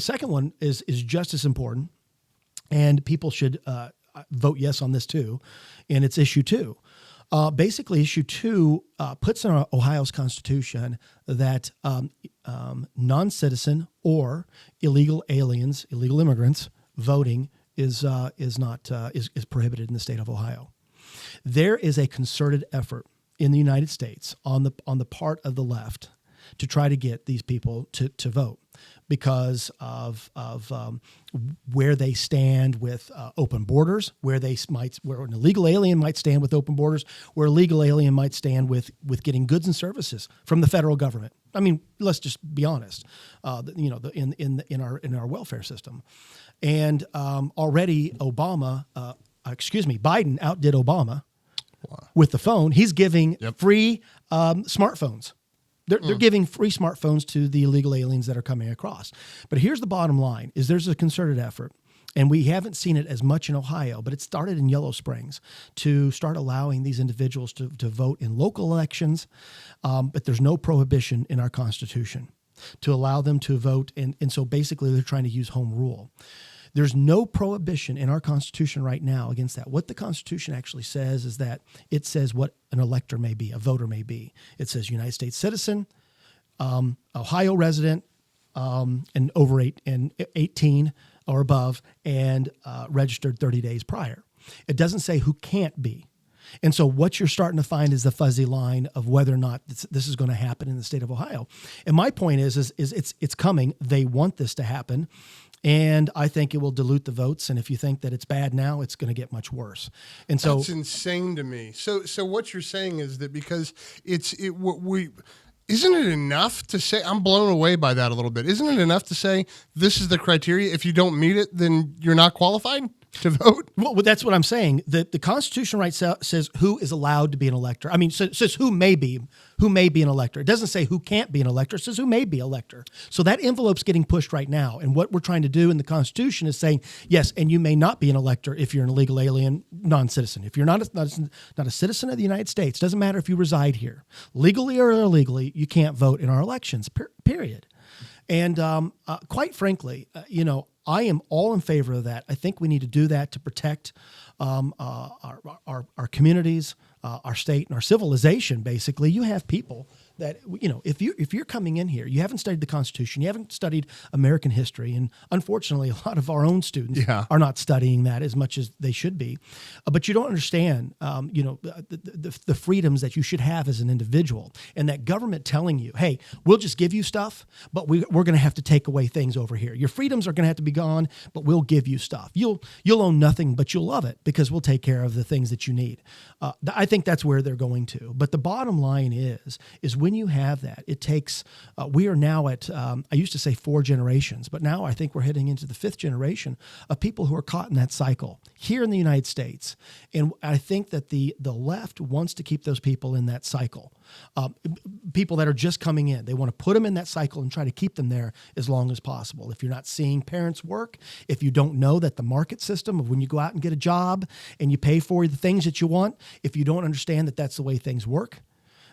the second one is just as important, and people should vote yes on this too, and it's issue 2. Basically, issue 2 puts in Ohio's Constitution that non-citizen or illegal aliens, illegal immigrants voting is prohibited in the state of Ohio. There is a concerted effort in the United States on the part of the left to try to get these people to vote because of where they stand with open borders, where an illegal alien might stand with open borders, where a legal alien might stand with getting goods and services from the federal government. I mean, let's just be honest. In our welfare system, and already Biden outdid Obama. Wow. With the phone. He's giving free smartphones. They're giving free smartphones to the illegal aliens that are coming across. But here's the bottom line, is there's a concerted effort, and we haven't seen it as much in Ohio, but it started in Yellow Springs to start allowing these individuals to vote in local elections, but there's no prohibition in our Constitution to allow them to vote, and so basically they're trying to use home rule. There's no prohibition in our Constitution right now against that. What the Constitution actually says is that it says what an elector may be, a voter may be. It says United States citizen, Ohio resident, and over 18 or above, and registered 30 days prior. It doesn't say who can't be. And so what you're starting to find is the fuzzy line of whether or not this is going to happen in the state of Ohio. And my point is it's coming. They want this to happen. And I think it will dilute the votes. And if you think that it's bad now, it's going to get much worse. And so that's insane to me. So what you're saying is that because isn't it enough to say, I'm blown away by that a little bit. Isn't it enough to say this is the criteria? If you don't meet it, then you're not qualified to vote? Well, that's what I'm saying. The Constitution says who is allowed to be an elector. I mean, it says who may be an elector. It doesn't say who can't be an elector. It says who may be an elector. So that envelope's getting pushed right now. And what we're trying to do in the Constitution is saying, yes, and you may not be an elector if you're an illegal alien, non-citizen. If you're not a citizen of the United States, doesn't matter if you reside here, legally or illegally, you can't vote in our elections, period. And quite frankly, I am all in favor of that. I think we need to do that to protect our communities, our state, and our civilization. Basically, you have people that, if you're coming in here, you haven't studied the Constitution, you haven't studied American history, and unfortunately, a lot of our own students are not studying that as much as they should be. But you don't understand, the freedoms that you should have as an individual, and that government telling you, hey, we'll just give you stuff, but we're going to have to take away things over here. Your freedoms are going to have to be gone, but we'll give you stuff. You'll own nothing, but you'll love it because we'll take care of the things that you need. I think that's where they're going to. But the bottom line is when you have that, it takes, we are now at, I used to say 4 generations, but now I think we're heading into the 5th generation of people who are caught in that cycle here in the United States. And I think that the left wants to keep those people in that cycle. People that are just coming in, they want to put them in that cycle and try to keep them there as long as possible. If you're not seeing parents work, if you don't know that the market system of when you go out and get a job and you pay for the things that you want, if you don't understand that that's the way things work,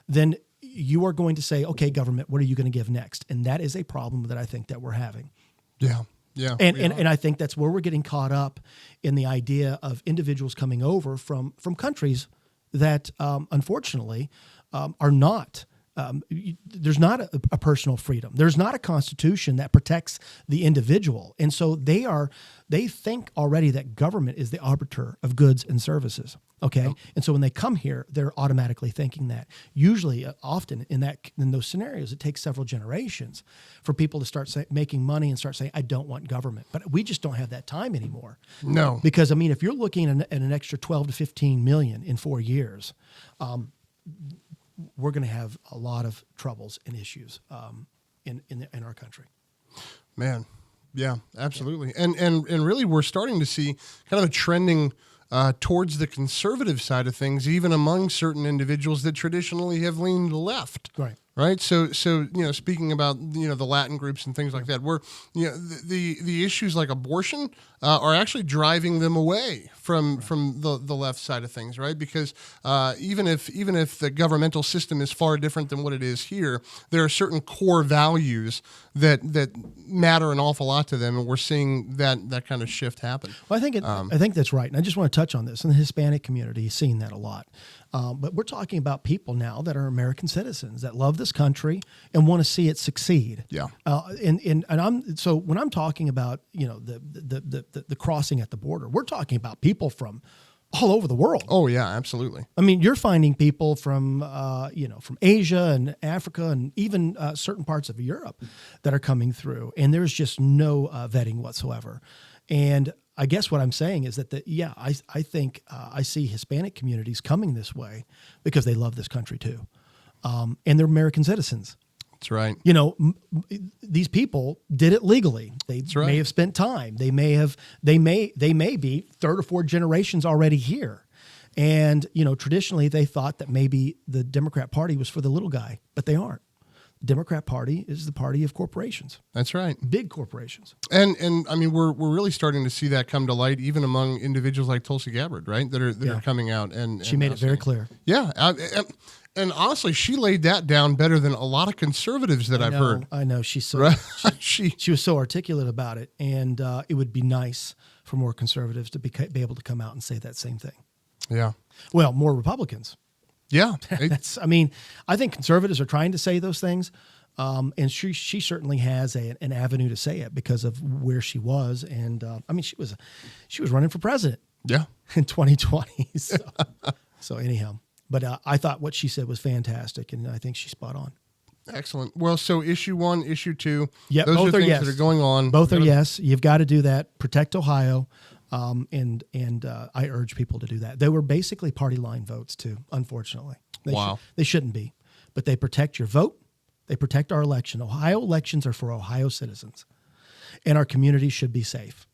then you are going to say, okay, government, what are you going to give next? And that is a problem that I think that we're having. Yeah. Yeah. And I think that's where we're getting caught up in the idea of individuals coming over from countries that, unfortunately, are not, there's not a personal freedom. There's not a constitution that protects the individual. And so they think already that government is the arbiter of goods and services. Okay. Yep. And so when they come here, they're automatically thinking that. Usually, often in those scenarios, it takes several generations for people to start making money and start saying, I don't want government. But we just don't have that time anymore. No. Because, I mean, if you're looking at an extra 12 to 15 million in 4 years, we're going to have a lot of troubles and issues in our country. Man, yeah, absolutely. Yeah. And really, we're starting to see kind of a trending towards the conservative side of things, even among certain individuals that traditionally have leaned left. Right. right? So speaking about the Latin groups and things like that, where the issues like abortion are actually driving them away from the left side of things, right? Because even if the governmental system is far different than what it is here, there are certain core values that matter an awful lot to them, and we're seeing that kind of shift happen. Well, I think that's right, and I just want to touch on this. In the Hispanic community, you've seen that a lot. But we're talking about people now that are American citizens that love this country and want to see it succeed. Yeah. So when I'm talking about the crossing at the border, we're talking about people from all over the world. Oh yeah, absolutely. I mean, you're finding people from from Asia and Africa and even certain parts of Europe that are coming through, and there's just no vetting whatsoever. And I guess what I'm saying is that I think I see Hispanic communities coming this way because they love this country too, and they're American citizens. That's right. These people did it legally. They may have spent time. They may be third or fourth generations already here. And, traditionally they thought that maybe the Democrat Party was for the little guy, but they aren't. The Democrat Party is the party of corporations. That's right. Big corporations. And I mean, we're really starting to see that come to light even among individuals like Tulsi Gabbard, right? That are coming out and she made it very clear. Yeah. And honestly, she laid that down better than a lot of conservatives that I've heard. I know. She's so, right? she was so articulate about it. And it would be nice for more conservatives to be able to come out and say that same thing. Yeah. Well, more Republicans. Yeah. I think conservatives are trying to say those things. And she certainly has an avenue to say it because of where she was. And she was running for president. Yeah. In 2020. So anyhow. But I thought what she said was fantastic, and I think she's spot on. Excellent. Well, so issue 1, issue 2, yep, those both are things yes. that are going on. Both are yes. You've got to do that. Protect Ohio, and I urge people to do that. They were basically party line votes too, unfortunately. They shouldn't be, but they protect your vote. They protect our election. Ohio elections are for Ohio citizens, and our communities should be safe.